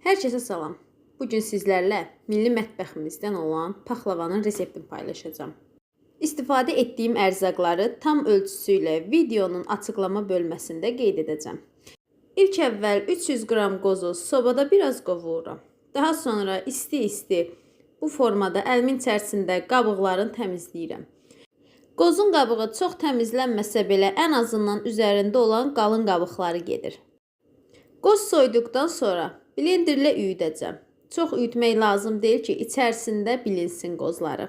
Hər kəsə salam. Bugün sizlərlə milli mətbəximizdən olan paxlavanın reseptini paylaşacağam. İstifadə etdiyim ərzaqları tam ölçüsü ilə videonun açıqlama bölməsində qeyd edəcəm. İlk əvvəl 300 qram qozu sobada biraz qovururam. Daha sonra isti-isti bu formada əlimin içərisində qabıqlarını təmizləyirəm. Qozun qabığı çox təmizlənməsə belə ən azından üzərində olan qalın qabıqları gedir. Qoz soyduqdan sonra blenderlə üyüdəcəm. Çox üyütmək lazım deyil ki, içərisində bilinsin qozları.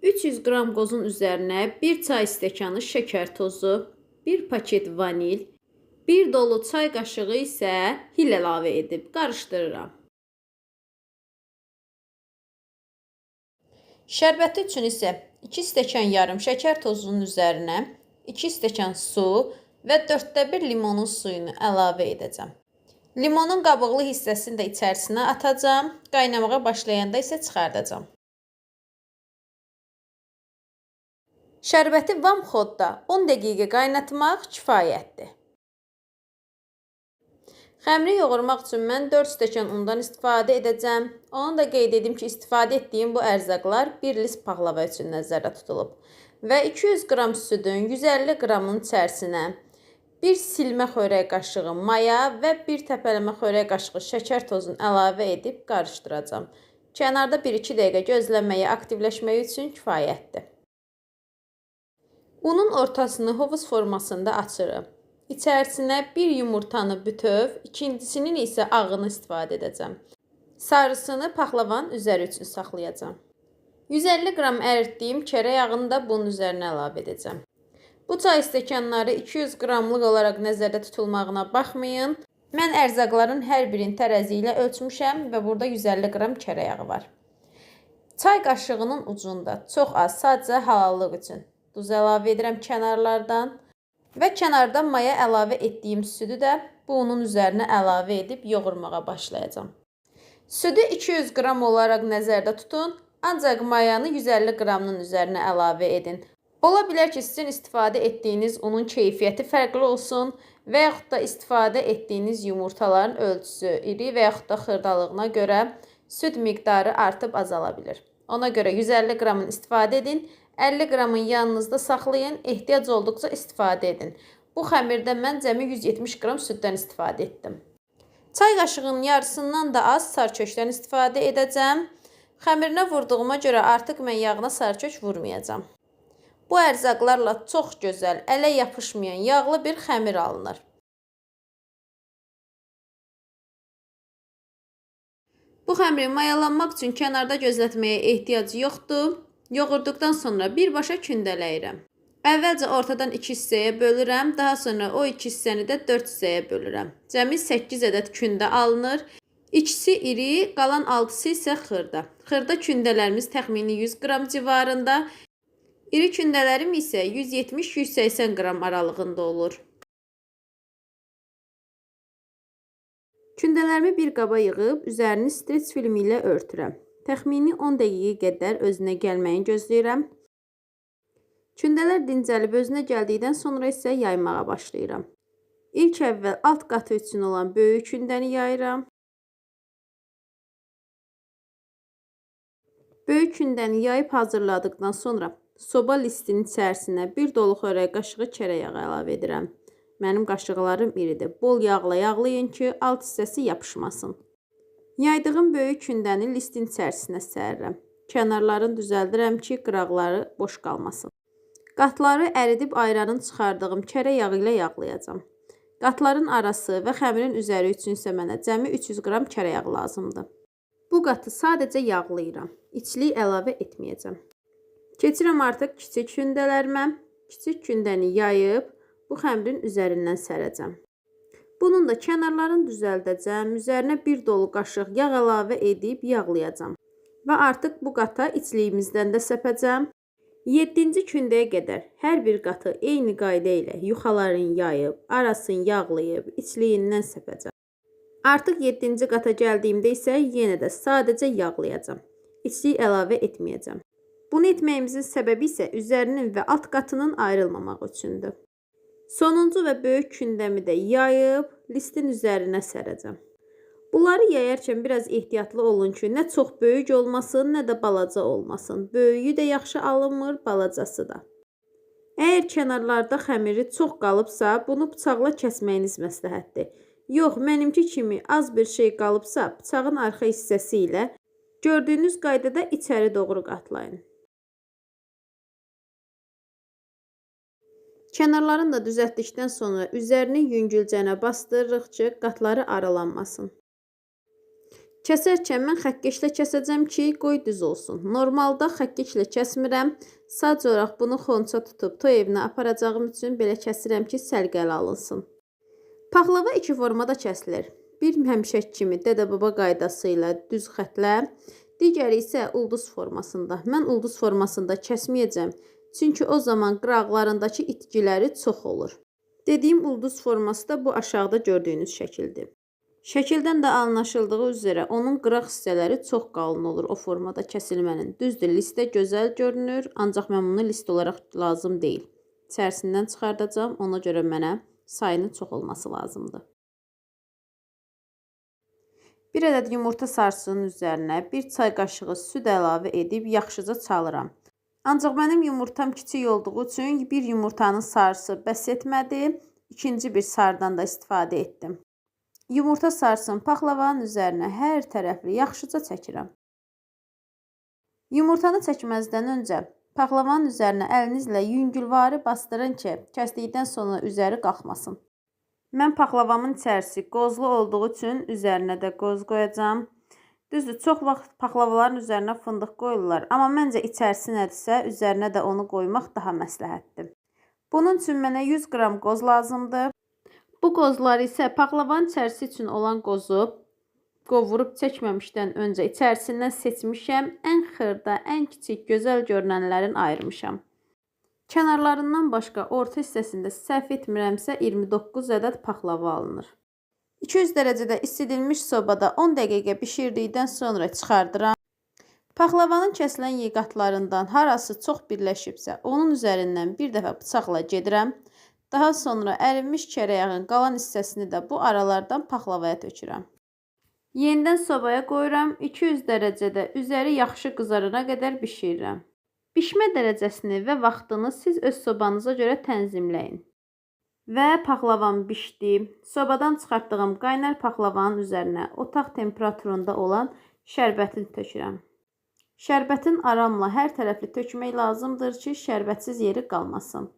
300 qram qozun üzərinə 1 çay stəkanı şəkər tozu, 1 paket vanil, 1 dolu çay qaşığı isə hil əlavə edib qarışdırıram. Şərbəti üçün isə 2 stəkan yarım şəkər tozunun üzərinə 2 stəkan su və 1/4 limonun suyunu əlavə edəcəm. Limonun qabıqlı hissəsini də içərisinə atacağam, qaynamağa başlayanda isə çıxardacağam. Şərbəti vamxodda 10 dəqiqə qaynatmaq kifayətdir. Xəmiri yoğurmaq üçün mən 4 stəkan undan istifadə edəcəm. Onu da qeyd edim ki, istifadə etdiyim bu ərzaqlar 1 list paxlava üçün nəzərdə tutulub. Və 200 qram südün 150 qramın içərisinə 1 silmə xörək qaşığı maya və 1 təpələmə xörək qaşığı şəkər tozunu əlavə edib qarışdıracağam. Kənarda 1-2 dəqiqə gözləməyə, aktivləşməyi üçün kifayətdir. Unun ortasını hovuz formasında açırım. İçərisinə 1 yumurtanı bütöv, ikincisinin isə ağını istifadə edəcəm. Sarısını paxlavanın üzəri üçün saxlayacağam. 150 qram əritdiyim çörək yağını da bunun üzərinə əlavə edəcəm. Bu çay stəkanları 200 qramlıq olaraq nəzərdə tutulmağına baxmayın. Mən ərzaqların hər birini tərəzi ilə ölçmüşəm və burada 150 qram çörək yağı var. Çay qaşığının ucunda çox az, sadəcə halallıq üçün duz əlavə edirəm kənarlardan. Və kənardan maya əlavə etdiyim südü də bu unun üzərinə əlavə edib yoğurmağa başlayacağam. Südü 200 qram olaraq nəzərdə tutun, ancaq mayanı 150 qramının üzərinə əlavə edin. Ola bilər ki, sizin istifadə etdiyiniz unun keyfiyyəti fərqli olsun və yaxud da istifadə etdiyiniz yumurtaların ölçüsü iri və yaxud da xırdalığına görə süd miqdarı artıb azala bilir. Ona görə 150 qramın istifadə edin. 50 qramın yanınızda saxlayın, ehtiyac olduqca istifadə edin. Bu xəmirdə mən cəmi 170 qram süddən istifadə etdim. Çay qaşığının yarısından da az sarıkökdən istifadə edəcəm. Xəmirinə vurduğuma görə artıq mən yağına sarıkök vurmayacağam. Bu ərzaqlarla çox gözəl, ələ yapışmayan yağlı bir xəmir alınır. Bu xəmiri mayalanmaq üçün kənarda gözlətməyə ehtiyac yoxdur. Yoğurduqdan sonra birbaşa kündələyirəm. Əvvəlcə ortadan 2 hissəyə bölürəm, daha sonra o 2 hissəni də 4 hissəyə bölürəm. Cəmi 8 ədəd kündə alınır. İkisi iri, qalan 6-sı isə xırda. Xırda kündələrimiz təxmini 100 qram civarında. İri kündələrim isə 170-180 qram aralığında olur. Kündələrimi bir qaba yığıb, üzərini streç filmi ilə örtürəm. Təxmini 10 dəqiqə qədər özünə gəlməyini gözləyirəm. Kündələr dincəlib özünə gəldikdən sonra isə yaymağa başlayıram. İlk əvvəl alt qatı üçün olan böyük kündəni yayıram. Böyük kündəni yayıb hazırladıqdan sonra soba listinin içərisinə 1 dolu xörək qaşığı çörək yağı əlavə edirəm. Mənim qaşıqlarım iridir. Bol yağla yağlayın ki, alt hissəsi yapışmasın. Yaydığım böyük kündəni listin içərisinə sərirəm. Kənarlarını düzəldirəm ki, qıraqları boş qalmasın. Qatları əridib ayranını çıxardığım çörək yağı ilə yağlayacağam. Qatların arası və xəmirin üzəri üçün isə mənə cəmi 300 qram çörək yağı lazımdır. Bu qatı sadəcə yağlayıram. İçlik əlavə etməyəcəm. Keçirəm artıq kiçik kündələrimə. Kiçik kündəni yayıb bu xəmirin üzərindən sərəcəm. Bunun da kənarlarını düzəldəcəm, üzərinə 1 dolu qaşıq yağ əlavə edib yağlayacağam. Və artıq bu qata içliyimizdən də səpəcəm. 7-ci kündəyə qədər hər bir qatı eyni qayda ilə yuxalarını yayıb, arasını yağlayıb, içliyindən səpəcəm. Artıq 7-ci qata gəldiyimdə isə yenə də sadəcə yağlayacağam. İçlik əlavə etməyəcəm. Bunu etməyimizin səbəbi isə üzərinin və alt qatının ayrılmamaq üçündür. Sonuncu və böyük kündəmi də yayıb listin üzərinə sərəcəm. Bunları yayarkən biraz ehtiyatlı olun ki, nə çox böyük olmasın, nə də balaca olmasın. Böyüyü də yaxşı alınmır, balacası da. Əgər kənarlarda xəmiri çox qalıbsa, bunu bıçaqla kəsməyiniz məsləhətdir. Yox, mənimki kimi az bir şey qalıbsa, bıçağın arxa hissəsi ilə gördüyünüz qaydada içəri doğru qatlayın. Kənarlarını da düzəltdikdən sonra üzərini yüngülcənə bastırırıq ki, qatları aralanmasın. Kəsərkən mən xəkkəşlə kəsəcəm ki, qoy düz olsun. Normalda xəkkəşlə kəsmirəm. Sadəcə olaraq bunu xonça tutub toy evinə aparacağım üçün belə kəsirəm ki, səliqəli alınsın. Paxlava iki formada kəsilir. Bir həmişəki kimi dədə-baba qaydası ilə düz xətlə, digəri isə ulduz formasında. Mən ulduz formasında kəsməyəcəm. Çünki o zaman qıraqlarındakı itkiləri çox olur. Dediyim ulduz forması da bu aşağıda gördüyünüz şəkildir. Şəkildən də anlaşıldığı üzrə onun qıraq hissələri çox qalın olur o formada kəsilmənin. Düzdür, listdə gözəl görünür, ancaq mən bunu list olaraq lazım deyil. İçərisindən çıxardacağım, ona görə mənə sayının çox olması lazımdır. Bir ədəd yumurta sarısının üzərinə bir çay qaşığı süd əlavə edib yaxşıca çalıram. Ancaq mənim yumurtam kiçik olduğu üçün bir yumurtanın sarısı bəs etmədi, ikinci bir sarıdan da istifadə etdim. Yumurta sarısını paxlavanın üzərinə hər tərəfli yaxşıca çəkirəm. Yumurtanı çəkməzdən öncə paxlavanın üzərinə əlinizlə yüngülvari bastırın ki, kəsdikdən sonra üzəri qalxmasın. Mən paxlavamın içərisi qozlu olduğu üçün üzərinə də qoz qoyacağam. Düzdür, çox vaxt paxlavaların üzərinə fındıq qoyurlar, amma məncə içərisi nədirsə, üzərinə də onu qoymaq daha məsləhətdir. Bunun üçün mənə 100 qram qoz lazımdır. Bu qozları isə paxlavanın içərisi üçün olan qozu qovurub çəkməmişdən öncə içərisindən seçmişəm. Ən xırda, ən kiçik, gözəl görünənlərin ayırmışam. Kənarlarından başqa orta hissəsində səhv etmirəmsə 29 ədəd paxlava alınır. 200 dərəcədə isidilmiş sobada 10 dəqiqə bişirdikdən sonra çıxardıram. Paxlavanın kəsilən yeqatlarından harası çox birləşibsə, onun üzərindən bir dəfə bıçaqla gedirəm. Daha sonra ərinmiş kərəyağın qalan hissəsini də bu aralardan paxlavaya tökürəm. Yenidən sobaya qoyuram. 200 dərəcədə üzəri yaxşı qızarana qədər bişirirəm. Bişmə dərəcəsini və vaxtını siz öz sobanıza görə tənzimləyin. Və paxlavam bişdi. Sobadan çıxartdığım qaynar paxlavanın üzərinə otaq temperaturunda olan şərbətini tökürəm. Şərbətin aramla hər tərəfli tökmək lazımdır ki, şərbətsiz yeri qalmasın.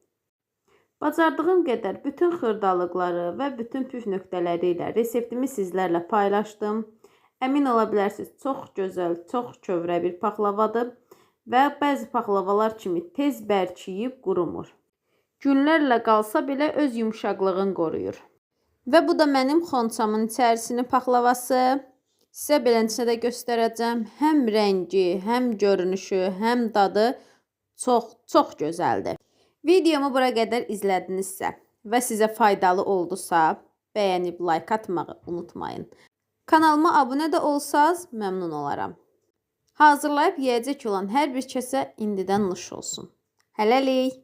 Bacardığım qədər bütün xırdalıqları və bütün püf nöqtələri ilə reseptimi sizlərlə paylaşdım. Əmin ola bilərsiniz, çox gözəl, çox kövrə bir paxlavadır və bəzi paxlavalar kimi tez bərkiyib qurumur. Günlərlə qalsa belə öz yumşaqlığını qoruyur. Və bu da mənim xonçamın içərisinin paxlavası. Sizə beləncə də göstərəcəm. Həm rəngi, həm görünüşü, həm dadı çox gözəldir. Videomu bura qədər izlədinizsə və sizə faydalı oldusa, bəyənib like atmağı unutmayın. Kanalıma abunə də olsaz məmnun olaram. Hazırlayıb yeyəcək olan hər bir kəsə indidən nuş olsun. Hələlik!